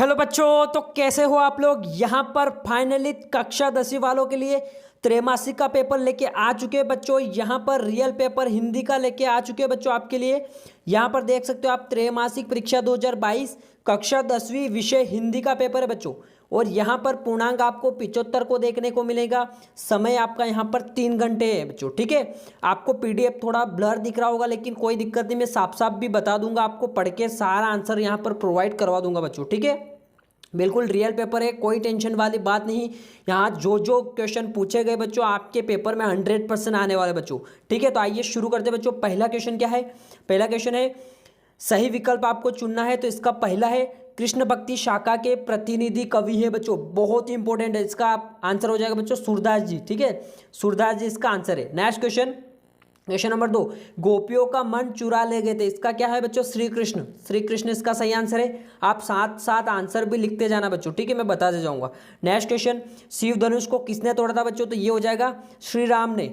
Hello बच्चों, तो कैसे हो आप लोग। यहाँ पर फाइनली कक्षा 10वीं वालों के लिए त्रैमासिक का पेपर लेके आ चुके हैं बच्चों। यहाँ पर रियल पेपर हिंदी का लेके आ चुके हैं बच्चों आपके लिए। यहाँ पर देख सकते हो आप, त्रैमासिक परीक्षा 2022 कक्षा 10वीं विषय हिंदी का पेपर है बच्चों। और यहाँ पर पूर्णांक आपको 75 को देखने को मिलेगा। समय आपका यहाँ पर 3 घंटे है बच्चों, ठीक है। आपको पीडीएफ थोड़ा ब्लर दिख रहा होगा, लेकिन कोई दिक्कत नहीं, मैं साफ साफ भी बता दूंगा आपको, पढ़ के सारा आंसर यहाँ पर प्रोवाइड करवा दूंगा बच्चों, ठीक है। बिल्कुल रियल पेपर है, कोई टेंशन वाली बात नहीं। यहाँ जो जो क्वेश्चन पूछे गए बच्चों आपके पेपर में 100% आने वाले बच्चों, ठीक है। तो आइए शुरू करते बच्चों। पहला क्वेश्चन क्या है। पहला क्वेश्चन है, सही विकल्प आपको चुनना है। तो इसका पहला है, कृष्ण भक्ति शाखा के प्रतिनिधि कवि है बच्चों। बहुत ही इंपॉर्टेंट है, इसका आंसर हो जाएगा बच्चों सूरदास जी, ठीक है। सूरदास जी इसका आंसर है। नेक्स्ट क्वेश्चन, क्वेश्चन नंबर 2, गोपियों का मन चुरा ले गए थे। इसका क्या है बच्चों, श्री कृष्ण। श्री कृष्ण इसका सही आंसर है। आप साथ साथ आंसर भी लिखते जाना बच्चों, ठीक है, मैं बताते जाऊंगा। नेक्स्ट क्वेश्चन, शिव धनुष को किसने तोड़ा था बच्चों। तो ये हो जाएगा श्री राम ने,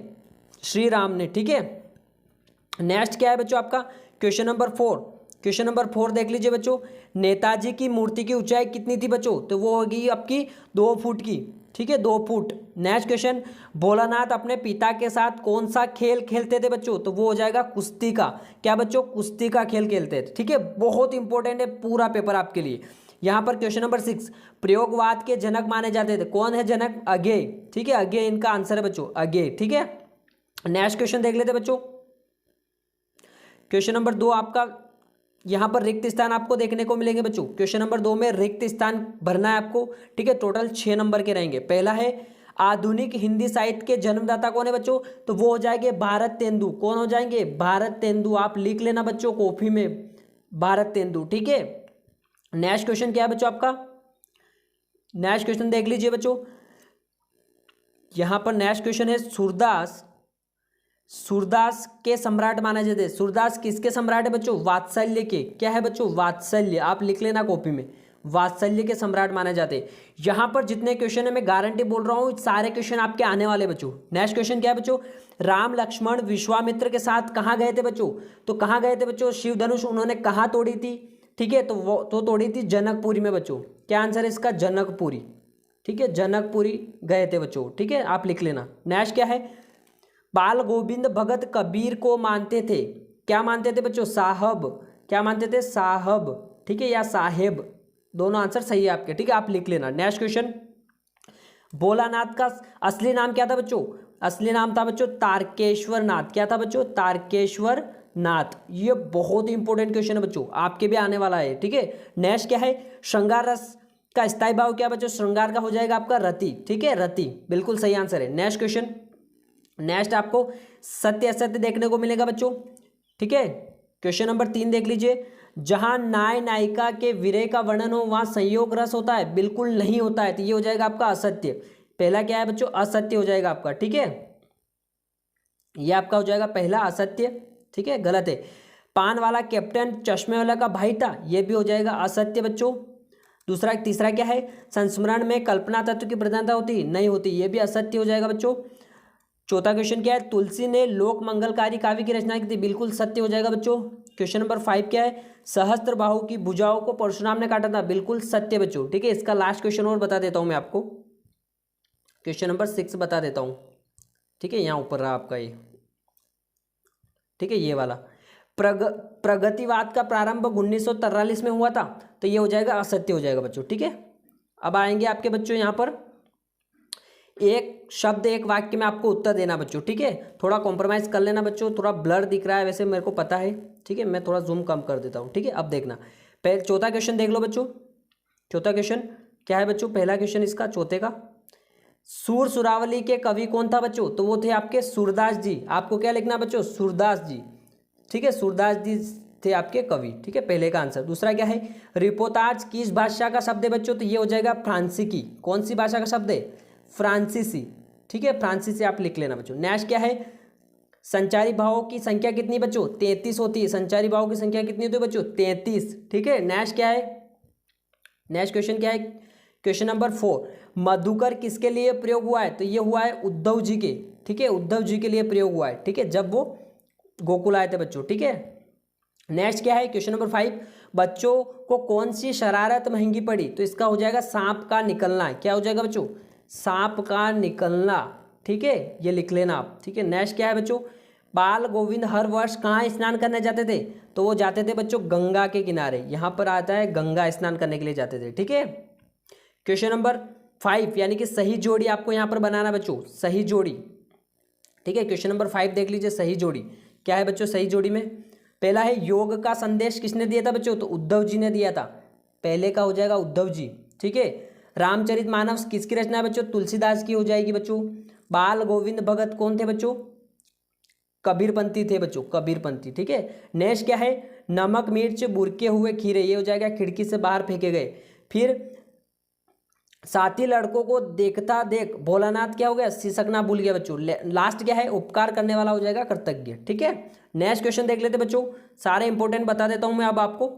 श्री राम ने, ठीक है। नेक्स्ट क्या है बच्चों आपका, क्वेश्चन नंबर 4। क्वेश्चन नंबर 4 देख लीजिए बच्चों। नेताजी की मूर्ति की ऊंचाई कितनी थी बच्चों। तो वो होगी आपकी 2 फुट की, ठीक है, 2 फुट। नेक्स्ट क्वेश्चन, भोलानाथ अपने पिता के साथ कौन सा खेल खेलते थे बच्चों। तो वो हो जाएगा कुश्ती का। क्या बच्चों, कुश्ती का खेल खेलते थे, ठीक है। बहुत इंपॉर्टेंट है पूरा पेपर आपके लिए। यहाँ पर क्वेश्चन नंबर 6, प्रयोगवाद के जनक माने जाते थे। कौन है जनक, अज्ञेय, ठीक है, अज्ञेय इनका आंसर है बच्चों, अज्ञेय, ठीक है। नेक्स्ट क्वेश्चन देख लेते बच्चों। क्वेश्चन नंबर 2 आपका, यहाँ पर रिक्त स्थान आपको देखने को मिलेंगे बच्चों। क्वेश्चन नंबर 2 में रिक्त स्थान भरना है आपको, ठीक है। टोटल 6 नंबर के रहेंगे। पहला है, आधुनिक हिंदी साहित्य के जन्मदाता कौन है बच्चों। तो वो हो जाएंगे भारत तेंदु। कौन हो जाएंगे, भारत तेंदु। आप लिख लेना बच्चों कॉपी में, भारत तेंदु, ठीक है। नेक्स्ट क्वेश्चन क्या है बच्चों आपका, नेक्स्ट क्वेश्चन देख लीजिए बच्चों। यहाँ पर नेक्स्ट क्वेश्चन है, सूरदास, सूरदास के सम्राट माना जाते हैं। सूरदास किसके सम्राट है बच्चों, वात्सल्य के। क्या है बच्चों, वात्सल्य। आप लिख लेना कॉपी में, वात्सल्य के सम्राट माने जाते हैं। यहाँ पर जितने क्वेश्चन है मैं गारंटी बोल रहा हूँ, सारे क्वेश्चन आपके आने वाले बच्चों। नेक्स्ट क्वेश्चन क्या है बच्चों, राम लक्ष्मण विश्वामित्र के साथ कहाँ गए थे बच्चों। तो कहाँ गए थे बच्चों, शिव धनुष उन्होंने कहाँ तोड़ी थी, ठीक है। तो वो तो तोड़ी थी जनकपुरी में बच्चों। क्या आंसर है इसका, जनकपुरी, ठीक है, जनकपुरी गए थे बच्चों, ठीक है, आप लिख लेना। नेक्स्ट क्या है, बाल गोविंद भगत कबीर को मानते थे। क्या मानते थे बच्चों, साहब। क्या मानते थे, साहब, ठीक है, या साहेब, दोनों आंसर सही है आपके, ठीक है, आप लिख लेना। नेक्स्ट क्वेश्चन, भोलानाथ का असली नाम क्या था बच्चों। असली नाम था बच्चों तारकेश्वर नाथ। क्या था बच्चों, तारकेश्वर नाथ। ये बहुत ही इंपॉर्टेंट क्वेश्चन है बच्चों, आपके भी आने वाला है, ठीक है। नेक्स्ट क्या है, श्रृंगार रस का स्थायी भाव क्या बच्चों। श्रृंगार का हो जाएगा आपका रति, ठीक है, रति, बिल्कुल सही आंसर है। नेक्स्ट क्वेश्चन, नेक्स्ट आपको सत्य असत्य देखने को मिलेगा बच्चों, ठीक है। क्वेश्चन नंबर 3 देख लीजिए। जहां नाय नायिका के विरह का वर्णन हो वहां संयोग रस होता है। बिल्कुल नहीं होता है, तो ये हो जाएगा आपका असत्य। पहला क्या है बच्चों, असत्य हो जाएगा आपका, ठीक है, ये आपका हो जाएगा पहला असत्य, ठीक है, गलत है। पान वाला कैप्टन चश्मे वाला का भाई था, ये भी हो जाएगा असत्य बच्चों। दूसरा, तीसरा क्या है, संस्मरण में कल्पना तत्व की प्रधानता होती नहीं होती, ये भी असत्य हो जाएगा बच्चों। चौथा क्वेश्चन क्या है, तुलसी ने लोक मंगलकारी काव्य की रचना की थी। बिल्कुल सत्य हो जाएगा बच्चों। क्वेश्चन नंबर 5 क्या है, सहस्त्र बाहु की भुजाओं को परशुराम ने काटा था। बिल्कुल सत्य बच्चों, ठीक है। इसका लास्ट क्वेश्चन और बता देता हूं मैं आपको, क्वेश्चन नंबर 6 बता देता हूं, ठीक है, यहाँ ऊपर रहा आपका ये, ठीक है, ये वाला। प्रगतिवाद का प्रारंभ 1943 में हुआ था, तो ये हो जाएगा असत्य हो जाएगा बच्चों, ठीक है। अब आएंगे आपके बच्चों यहाँ पर, एक शब्द एक वाक्य में आपको उत्तर देना बच्चों, ठीक है। थोड़ा कॉम्प्रोमाइज कर लेना बच्चों, थोड़ा ब्लर दिख रहा है वैसे मेरे को पता है, ठीक है, मैं थोड़ा जूम कम कर देता हूँ, ठीक है। अब देखना, पहले चौथा क्वेश्चन देख लो बच्चों। चौथा क्वेश्चन क्या है बच्चों, पहला क्वेश्चन इसका चौथे का, सूर सुरावली के कवि कौन था बच्चों। तो वो थे आपके सूरदास जी। आपको क्या लिखना बच्चों, सूरदास जी, ठीक है, सूरदास जी थे आपके कवि, ठीक है, पहले का आंसर। दूसरा क्या है, रिपोर्टाज किस भाषा का शब्द है बच्चों। तो ये हो जाएगा फ्रांसीसी। कौन सी भाषा का शब्द है, फ्रांसीसी, ठीक है, फ्रांसीसी आप लिख लेना बच्चों। नेक्स्ट क्या है, संचारी भावों की संख्या कितनी बच्चों, 33 होती है। संचारी भावों की संख्या कितनी होती है बच्चों, 33, ठीक है। नेक्स्ट क्या है, नेक्स्ट क्वेश्चन क्या है, क्वेश्चन नंबर 4, मधुकर किसके लिए प्रयोग हुआ है। तो ये हुआ है उद्धव जी के, ठीक है, उद्धव जी के लिए प्रयोग हुआ है, ठीक है, जब वो गोकुल आए थे बच्चों, ठीक है। नेक्स्ट क्या है, क्वेश्चन नंबर 5, बच्चों को कौन सी शरारत महंगी पड़ी? तो इसका हो जाएगा सांप का निकलना। क्या हो जाएगा बच्चों? सांप का निकलना। ठीक है, ये लिख लेना आप। ठीक है, नेक्स्ट क्या है बच्चों? बाल गोविंद हर वर्ष कहाँ स्नान करने जाते थे? तो वो जाते थे बच्चों गंगा के किनारे। यहाँ पर आता है गंगा स्नान करने के लिए जाते थे। ठीक है, क्वेश्चन नंबर 5 यानी कि सही जोड़ी आपको यहाँ पर बनाना बच्चों, सही जोड़ी। ठीक है, क्वेश्चन नंबर 5 देख लीजिए, सही जोड़ी क्या है बच्चों? सही जोड़ी में पहला है योग का संदेश किसने दिया था बच्चों? तो उद्धव जी ने दिया था। पहले का हो जाएगा उद्धव जी। ठीक है, रामचरितमानस किसकी रचना है बच्चों? तुलसीदास की हो जाएगी बच्चों। बाल गोविंद भगत कौन थे बच्चों? कबीरपंथी थे बच्चों, कबीरपंथी। ठीक है, नेक्स्ट क्या है? नमक मिर्च बुरके हुए खीरे, ये हो जाएगा खिड़की से बाहर फेंके गए। फिर साथी लड़कों को देखता देख भोलानाथ क्या हो गया? सिसकना भूल गया बच्चों। लास्ट क्या है? उपकार करने वाला हो जाएगा कृतज्ञ। ठीक है, नेक्स्ट क्वेश्चन देख लेते बच्चों, सारे इंपॉर्टेंट बता देता हूं मैं अब आपको।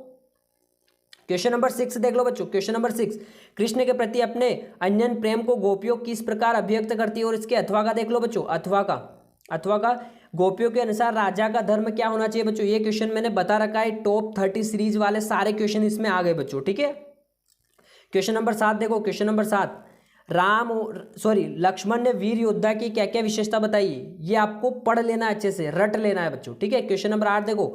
क्वेश्चन नंबर 6 देख लो बच्चों। क्वेश्चन नंबर 6, कृष्ण के प्रति अपने अन्यन प्रेम को गोपियों किस प्रकार अभिव्यक्त करती है? और इसके अथवा का देख लो बच्चों, अथवा का गोपियों के अनुसार राजा का धर्म क्या होना चाहिए बच्चों? ये क्वेश्चन मैंने बता रखा है, टॉप 30 सीरीज वाले सारे क्वेश्चन इसमें आ गए बच्चों। ठीक है, क्वेश्चन नंबर 7 देखो। क्वेश्चन नंबर 7, लक्ष्मण ने वीर योद्धा की क्या क्या विशेषता बताई? ये आपको पढ़ लेना, अच्छे से रट लेना है बच्चों। ठीक है, क्वेश्चन नंबर 8 देखो,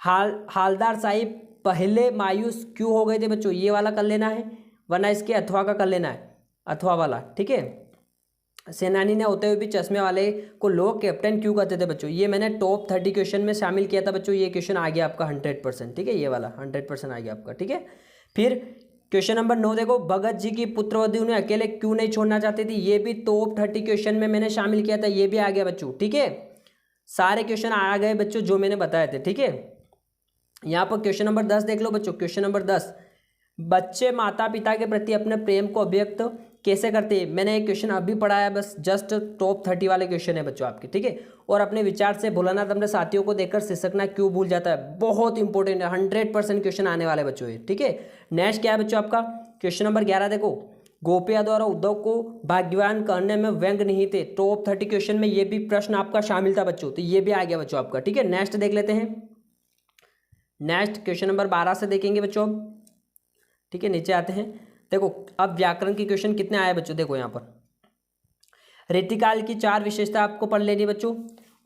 हालदार साहिब पहले मायूस क्यों हो गए थे बच्चों? ये वाला कर लेना है, वरना इसके अथवा का कर लेना है, अथवा वाला। ठीक है, सेनानी ने होते हुए भी चश्मे वाले को लोग कैप्टन क्यों कहते थे बच्चों? ये मैंने टॉप 30 क्वेश्चन में शामिल किया था बच्चों। ये क्वेश्चन आ गया आपका 100%। ठीक है, ये वाला 100% आ गया आपका। ठीक है, फिर क्वेश्चन नंबर 9 देखो, भगत जी की पुत्रवधि उन्हें अकेले क्यों नहीं छोड़ना चाहती थी? ये भी टॉप 30 क्वेश्चन में मैंने शामिल किया था, ये भी आ गया बच्चों। ठीक है, सारे क्वेश्चन आ गए बच्चों जो मैंने बताए थे। ठीक है, यहाँ पर क्वेश्चन नंबर 10 देख लो बच्चों। क्वेश्चन नंबर 10, बच्चे माता पिता के प्रति अपने प्रेम को अभिव्यक्त कैसे करते हैं? मैंने एक क्वेश्चन अभी पढ़ाया, बस जस्ट टॉप 30 वाले क्वेश्चन है बच्चों आपके। ठीक है, और अपने विचार से भोलानाथ अपने साथियों को देखकर सिसकना क्यों भूल जाता है? बहुत इंपॉर्टेंट है, 100% क्वेश्चन आने वाले बच्चों ये। ठीक है, नेक्स्ट क्या है बच्चों आपका? क्वेश्चन नंबर 11 देखो, गोपिया द्वारा उद्धव को भाग्यवान करने में व्यंग नहीं थे। टॉप 30 क्वेश्चन में ये भी प्रश्न आपका शामिल था बच्चों, तो ये भी आ गया बच्चों आपका। ठीक है, नेक्स्ट देख लेते हैं। नेक्स्ट क्वेश्चन नंबर 12 से देखेंगे बच्चों। ठीक है, नीचे आते हैं। देखो अब व्याकरण की क्वेश्चन कितने आए बच्चों? देखो यहाँ पर रीतिकाल की 4 विशेषता आपको पढ़ लेनी है बच्चों,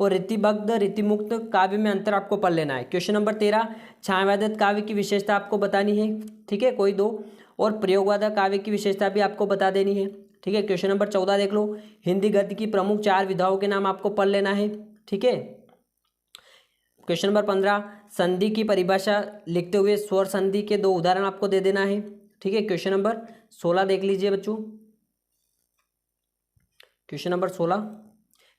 और रीतिबद्ध रीतिमुक्त काव्य में अंतर आपको पढ़ लेना है। क्वेश्चन नंबर 13, छायावादक काव्य की विशेषता आपको बतानी है। ठीक है, कोई 2, और प्रयोगवादक काव्य की विशेषता भी आपको बता देनी है। ठीक है, क्वेश्चन नंबर 14 देख लो, हिंदी गद्य की प्रमुख 4 विधाओं के नाम आपको पढ़ लेना है। ठीक है, क्वेश्चन नंबर 15, संधि की परिभाषा लिखते हुए स्वर संधि के 2 उदाहरण आपको दे देना है। ठीक है, क्वेश्चन नंबर 16 देख लीजिए बच्चों। क्वेश्चन नंबर 16,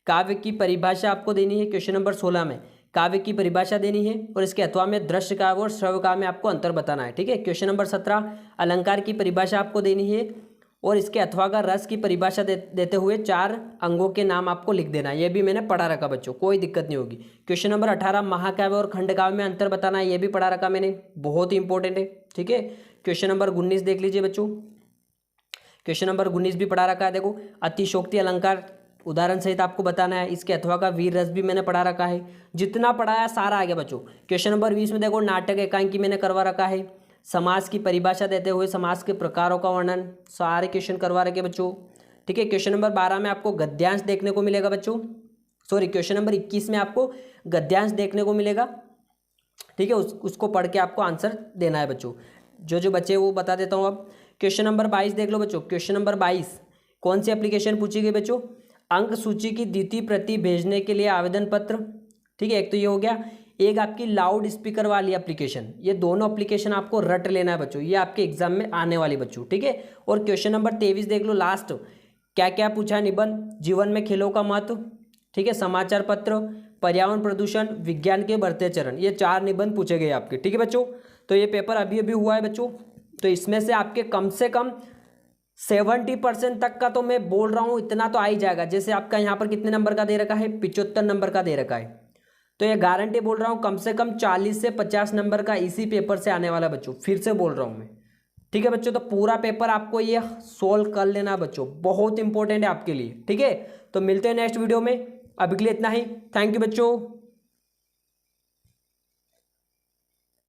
काव्य की परिभाषा आपको देनी है। क्वेश्चन नंबर 16 में काव्य की परिभाषा देनी है, और इसके अथवा में दृश्य काव्य और श्रव्य काव्य में आपको अंतर बताना है। ठीक है, क्वेश्चन नंबर 17, अलंकार की परिभाषा आपको देनी है, और इसके अथवा का रस की परिभाषा देते हुए 4 अंगों के नाम आपको लिख देना है। ये भी मैंने पढ़ा रखा बच्चों, कोई दिक्कत नहीं होगी। क्वेश्चन नंबर 18, महाकाव्य और खंडकाव्य में अंतर बताना है, ये भी पढ़ा रखा मैंने, बहुत ही इंपॉर्टेंट है। ठीक है, क्वेश्चन नंबर 19 देख लीजिए बच्चों। क्वेश्चन नंबर 19 भी पढ़ा रखा है। देखो अतिशोक्ति अलंकार उदाहरण सहित आपको बताना है, इसके अथवा का वीर रस भी मैंने पढ़ा रखा है। जितना पढ़ाया सारा आ गया बच्चों। क्वेश्चन नंबर 20 में देखो नाटक एकांकी मैंने करवा रखा है, समास की परिभाषा देते हुए समास के प्रकारों का वर्णन, सारे क्वेश्चन करवा रखे बच्चों। ठीक है, क्वेश्चन नंबर 12 में आपको गद्यांश देखने को मिलेगा बच्चों, सॉरी क्वेश्चन नंबर 21 में आपको गद्यांश देखने को मिलेगा। ठीक है, उसको पढ़ के आपको आंसर देना है बच्चों। जो बच्चे वो बता देता हूँ अब। क्वेश्चन नंबर 22 देख लो बच्चों। क्वेश्चन नंबर 22, कौन सी एप्लीकेशन पूछी गई बच्चों? अंक सूची की द्वितीय प्रति भेजने के लिए आवेदन पत्र। ठीक है, एक तो ये हो गया, एक आपकी लाउड स्पीकर वाली एप्लीकेशन। ये दोनों एप्लीकेशन आपको रट लेना है बच्चों, ये आपके एग्जाम में आने वाली बच्चों। ठीक है, और क्वेश्चन नंबर 23 देख लो लास्ट, क्या क्या पूछा? निबंध, जीवन में खेलों का महत्व। ठीक है, समाचार पत्र, पर्यावरण प्रदूषण, विज्ञान के बढ़ते चरण, ये 4 निबंध पूछे गए आपके। ठीक है बच्चों, तो ये पेपर अभी अभी हुआ है बच्चों, तो इसमें से आपके कम से कम 70% तक का तो मैं बोल रहा हूँ इतना तो आ ही जाएगा। जैसे आपका यहाँ पर कितने नंबर का दे रखा है? 75 नंबर का दे रखा है, तो ये गारंटी बोल रहा हूँ कम से कम 40 से 50 नंबर का इसी पेपर से आने वाला बच्चों, फिर से बोल रहा हूँ मैं। ठीक है बच्चों, तो पूरा पेपर आपको ये सोल्व कर लेना बच्चों, बहुत इंपॉर्टेंट है आपके लिए। ठीक है, तो मिलते हैं नेक्स्ट वीडियो में, अभी के लिए इतना ही। थैंक यू बच्चों।